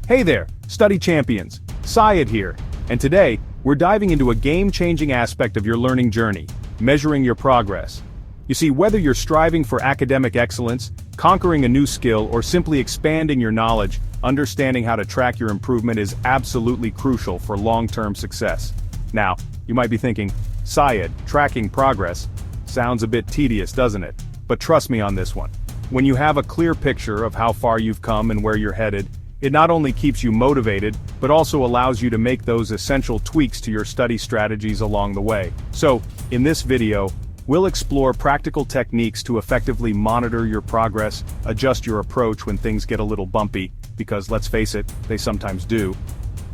Hey there, study champions, Syed here, and today, we're diving into a game-changing aspect of your learning journey, measuring your progress. You see, whether you're striving for academic excellence, conquering a new skill, or simply expanding your knowledge, understanding how to track your improvement is absolutely crucial for long-term success. Now, you might be thinking, Syed, tracking progress sounds a bit tedious, doesn't it? But trust me on this one. When you have a clear picture of how far you've come and where you're headed, it not only keeps you motivated, but also allows you to make those essential tweaks to your study strategies along the way. So, in this video, we'll explore practical techniques to effectively monitor your progress, adjust your approach when things get a little bumpy, because let's face it, they sometimes do.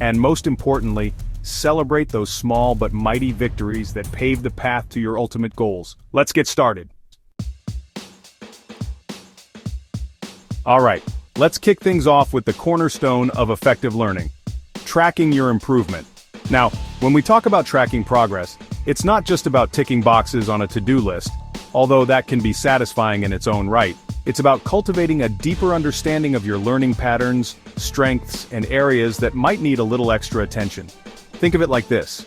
And most importantly, celebrate those small but mighty victories that pave the path to your ultimate goals. Let's get started. Alright, let's kick things off with the cornerstone of effective learning: tracking your improvement. Now, when we talk about tracking progress, it's not just about ticking boxes on a to-do list, although that can be satisfying in its own right. It's about cultivating a deeper understanding of your learning patterns, strengths, and areas that might need a little extra attention. Think of it like this.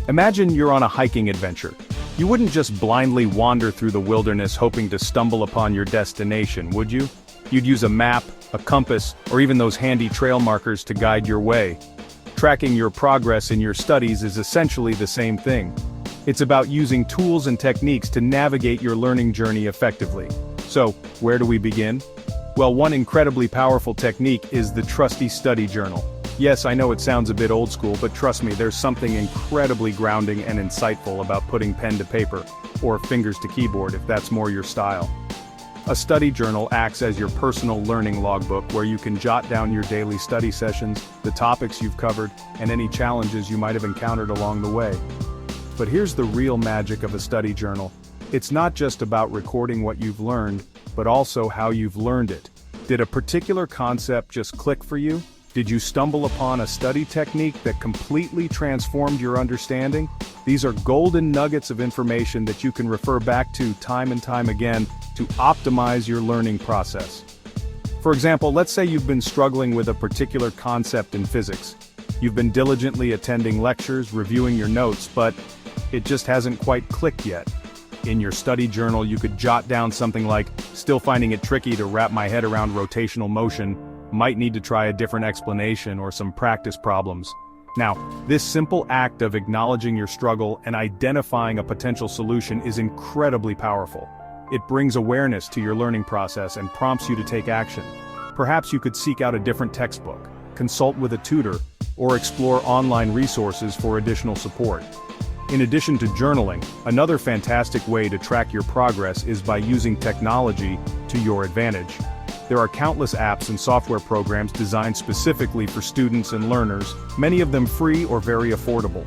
Imagine you're on a hiking adventure. You wouldn't just blindly wander through the wilderness hoping to stumble upon your destination, would you? You'd use a map, a compass, or even those handy trail markers to guide your way. Tracking your progress in your studies is essentially the same thing. It's about using tools and techniques to navigate your learning journey effectively. So, where do we begin? Well, one incredibly powerful technique is the trusty study journal. Yes, I know it sounds a bit old school, but trust me, there's something incredibly grounding and insightful about putting pen to paper, or fingers to keyboard if that's more your style. A study journal acts as your personal learning logbook where you can jot down your daily study sessions, the topics you've covered, and any challenges you might have encountered along the way. But here's the real magic of a study journal. It's not just about recording what you've learned, but also how you've learned it. Did a particular concept just click for you? Did you stumble upon a study technique that completely transformed your understanding? These are golden nuggets of information that you can refer back to time and time again to optimize your learning process. For example, let's say you've been struggling with a particular concept in physics. You've been diligently attending lectures, reviewing your notes, but it just hasn't quite clicked yet. In your study journal, you could jot down something like, "Still finding it tricky to wrap my head around rotational motion, might need to try a different explanation or some practice problems." Now, this simple act of acknowledging your struggle and identifying a potential solution is incredibly powerful. It brings awareness to your learning process and prompts you to take action. Perhaps you could seek out a different textbook, consult with a tutor, or explore online resources for additional support. In addition to journaling, another fantastic way to track your progress is by using technology to your advantage. There are countless apps and software programs designed specifically for students and learners, many of them free or very affordable.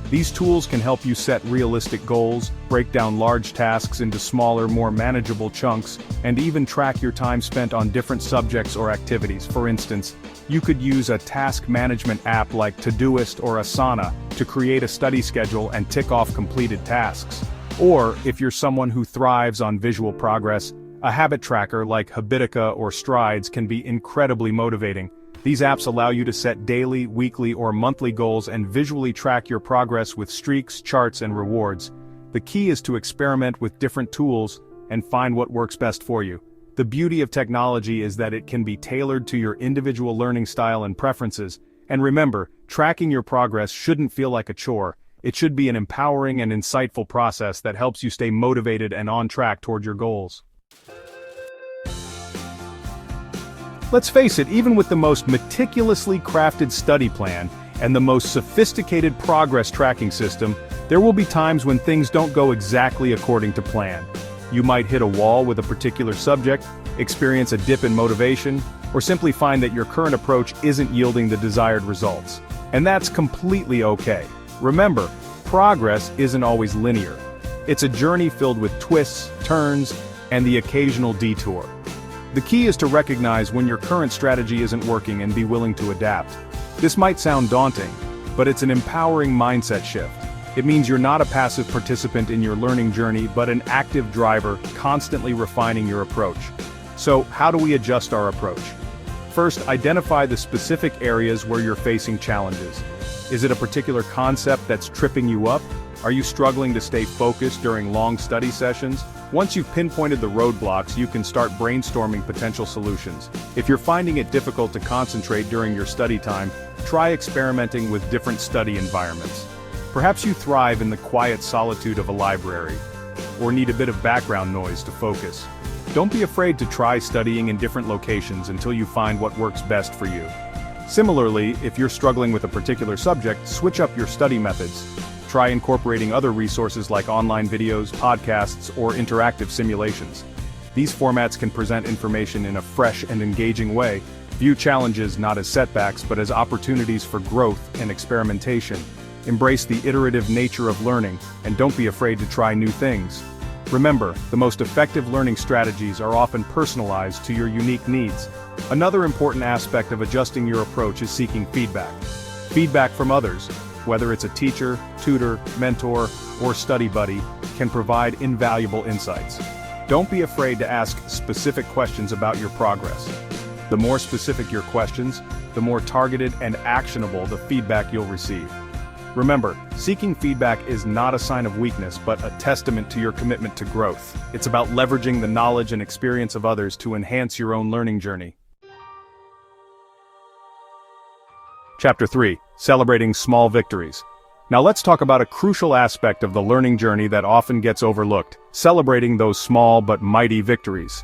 These tools can help you set realistic goals, break down large tasks into smaller, more manageable chunks, and even track your time spent on different subjects or activities. For instance, you could use a task management app like Todoist or Asana to create a study schedule and tick off completed tasks. Or, if you're someone who thrives on visual progress, a habit tracker like Habitica or Strides can be incredibly motivating. These apps allow you to set daily, weekly, or monthly goals and visually track your progress with streaks, charts, and rewards. The key is to experiment with different tools and find what works best for you. The beauty of technology is that it can be tailored to your individual learning style and preferences. And remember, tracking your progress shouldn't feel like a chore. It should be an empowering and insightful process that helps you stay motivated and on track toward your goals. Let's face it, even with the most meticulously crafted study plan and the most sophisticated progress tracking system, there will be times when things don't go exactly according to plan. You might hit a wall with a particular subject, experience a dip in motivation, or simply find that your current approach isn't yielding the desired results. And that's completely okay. Remember, progress isn't always linear. It's a journey filled with twists, turns, and the occasional detour. The key is to recognize when your current strategy isn't working and be willing to adapt. This might sound daunting, but it's an empowering mindset shift. It means you're not a passive participant in your learning journey, but an active driver, constantly refining your approach. So, how do we adjust our approach? First, identify the specific areas where you're facing challenges. Is it a particular concept that's tripping you up? Are you struggling to stay focused during long study sessions? Once you've pinpointed the roadblocks, you can start brainstorming potential solutions. If you're finding it difficult to concentrate during your study time, try experimenting with different study environments. Perhaps you thrive in the quiet solitude of a library, or need a bit of background noise to focus. Don't be afraid to try studying in different locations until you find what works best for you. Similarly, if you're struggling with a particular subject, switch up your study methods. Try incorporating other resources like online videos, podcasts, or interactive simulations. These formats can present information in a fresh and engaging way. View challenges not as setbacks but as opportunities for growth and experimentation. Embrace the iterative nature of learning, and don't be afraid to try new things. Remember, the most effective learning strategies are often personalized to your unique needs. Another important aspect of adjusting your approach is seeking feedback. Feedback from others, whether it's a teacher, tutor, mentor, or study buddy, can provide invaluable insights. Don't be afraid to ask specific questions about your progress. The more specific your questions, the more targeted and actionable the feedback you'll receive. Remember, seeking feedback is not a sign of weakness but a testament to your commitment to growth. It's about leveraging the knowledge and experience of others to enhance your own learning journey. Chapter 3. Celebrating Small Victories. Now let's talk about a crucial aspect of the learning journey that often gets overlooked: celebrating those small but mighty victories.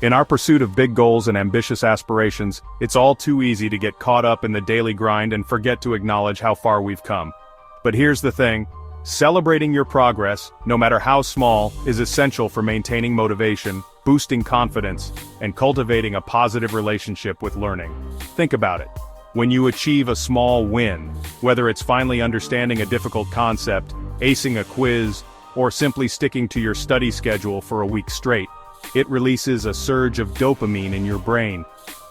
In our pursuit of big goals and ambitious aspirations, it's all too easy to get caught up in the daily grind and forget to acknowledge how far we've come. But here's the thing: celebrating your progress, no matter how small, is essential for maintaining motivation, boosting confidence, and cultivating a positive relationship with learning. Think about it. When you achieve a small win, whether it's finally understanding a difficult concept, acing a quiz, or simply sticking to your study schedule for a week straight, it releases a surge of dopamine in your brain.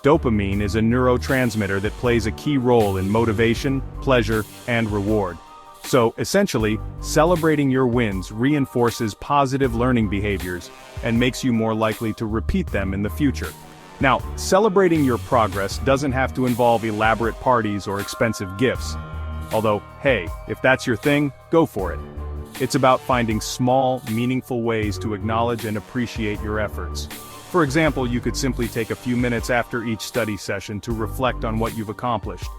Dopamine is a neurotransmitter that plays a key role in motivation, pleasure, and reward. So, essentially, celebrating your wins reinforces positive learning behaviors and makes you more likely to repeat them in the future. Now, celebrating your progress doesn't have to involve elaborate parties or expensive gifts. Although, hey, if that's your thing, go for it. It's about finding small, meaningful ways to acknowledge and appreciate your efforts. For example, you could simply take a few minutes after each study session to reflect on what you've accomplished.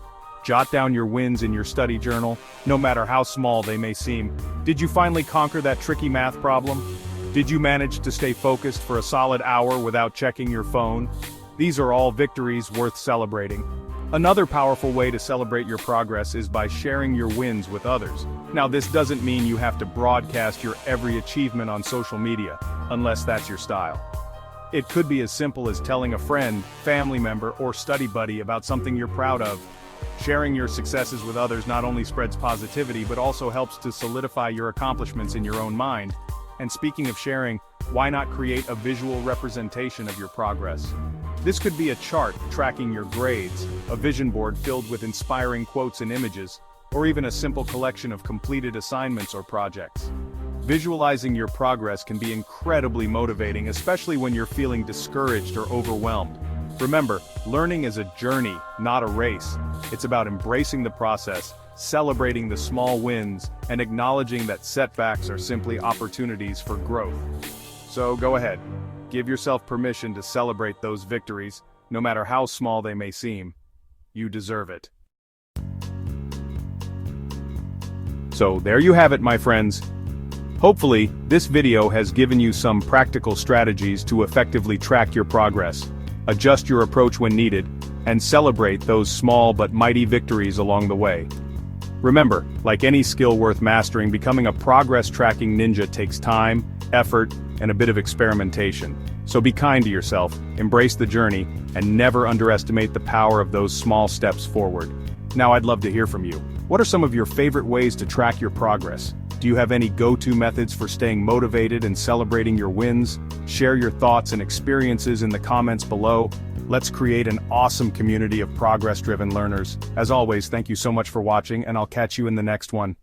Jot down your wins in your study journal, no matter how small they may seem. Did you finally conquer that tricky math problem? Did you manage to stay focused for a solid hour without checking your phone? These are all victories worth celebrating. Another powerful way to celebrate your progress is by sharing your wins with others. Now, this doesn't mean you have to broadcast your every achievement on social media, unless that's your style. It could be as simple as telling a friend, family member, or study buddy about something you're proud of. Sharing your successes with others not only spreads positivity but also helps to solidify your accomplishments in your own mind. And speaking of sharing, why not create a visual representation of your progress? This could be a chart tracking your grades, a vision board filled with inspiring quotes and images, or even a simple collection of completed assignments or projects. Visualizing your progress can be incredibly motivating, especially when you're feeling discouraged or overwhelmed. Remember, learning is a journey, not a race. It's about embracing the process, celebrating the small wins, and acknowledging that setbacks are simply opportunities for growth. So go ahead, give yourself permission to celebrate those victories, no matter how small they may seem. You deserve it. So there you have it, my friends. Hopefully, this video has given you some practical strategies to effectively track your progress, adjust your approach when needed, and celebrate those small but mighty victories along the way. Remember, like any skill worth mastering, becoming a progress tracking ninja takes time, effort, and a bit of experimentation. So be kind to yourself, embrace the journey, and never underestimate the power of those small steps forward. Now I'd love to hear from you. What are some of your favorite ways to track your progress? Do you have any go-to methods for staying motivated and celebrating your wins? Share your thoughts and experiences in the comments below. Let's create an awesome community of progress-driven learners. As always, thank you so much for watching, and I'll catch you in the next one.